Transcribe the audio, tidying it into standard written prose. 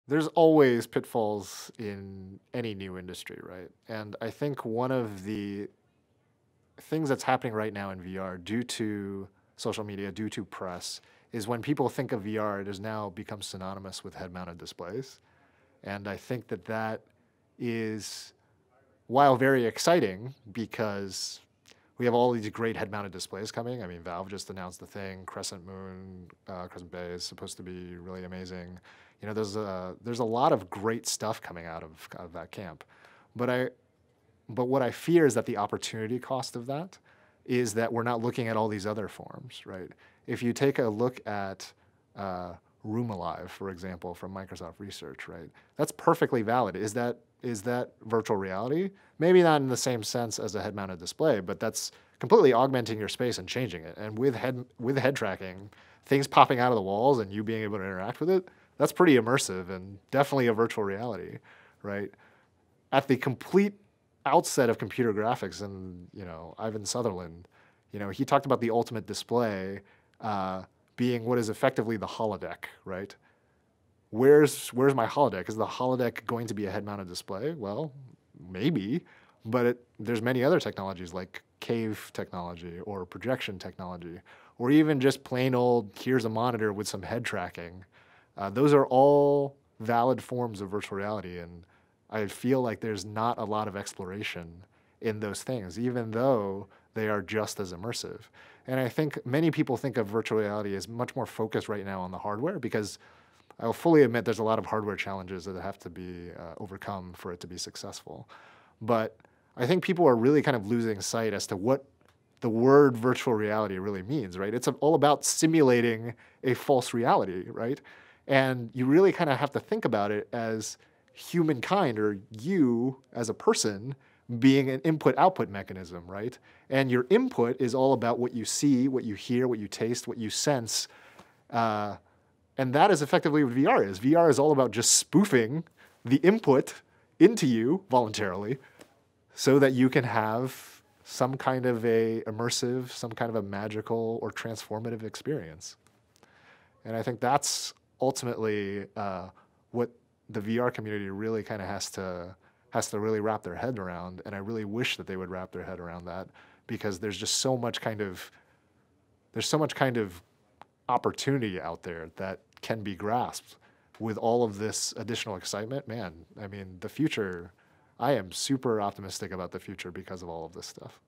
There's always pitfalls in any new industry, right? And I think one of the things that's happening right now in VR due to social media, due to press, is when people think of VR, it has now become synonymous with head-mounted displays. And I think that that is, while very exciting, because we have all these great head-mounted displays coming. I mean, Valve just announced the thing. Crescent Moon, Crescent Bay is supposed to be really amazing. You know, there's a lot of great stuff coming out of that camp. But but what I fear is that the opportunity cost of that is that we're not looking at all these other forms, right? If you take a look at Room Alive, for example, from Microsoft Research, right? That's perfectly valid. Is that virtual reality? Maybe not in the same sense as a head-mounted display, but that's completely augmenting your space and changing it. And with head tracking, things popping out of the walls and you being able to interact with it, that's pretty immersive and definitely a virtual reality, right? At the complete outset of computer graphics, and Ivan Sutherland, he talked about the ultimate display being what is effectively the holodeck, right? Where's my holodeck? Is the holodeck going to be a head-mounted display? Well, maybe, but there's many other technologies like cave technology or projection technology, or even just plain old here's a monitor with some head tracking. Those are all valid forms of virtual reality, and I feel like there's not a lot of exploration in those things, even though they are just as immersive. And I think many people think of virtual reality as much more focused right now on the hardware because I'll fully admit there's a lot of hardware challenges that have to be overcome for it to be successful. But I think people are really kind of losing sight as to what the word virtual reality really means, right? It's all about simulating a false reality, right? And you really kind of have to think about it as humankind or you as a person being an input-output mechanism, right? And your input is all about what you see, what you hear, what you taste, what you sense. And that is effectively what VR is. VR is all about just spoofing the input into you voluntarily so that you can have some kind of a immersive, some kind of a magical or transformative experience. And I think that's ultimately what the VR community really kind of has to really wrap their head around. And I really wish that they would wrap their head around that because there's just there's so much kind of opportunity out there that can be grasped with all of this additional excitement. Man, I mean, the future, I am super optimistic about the future because of all of this stuff.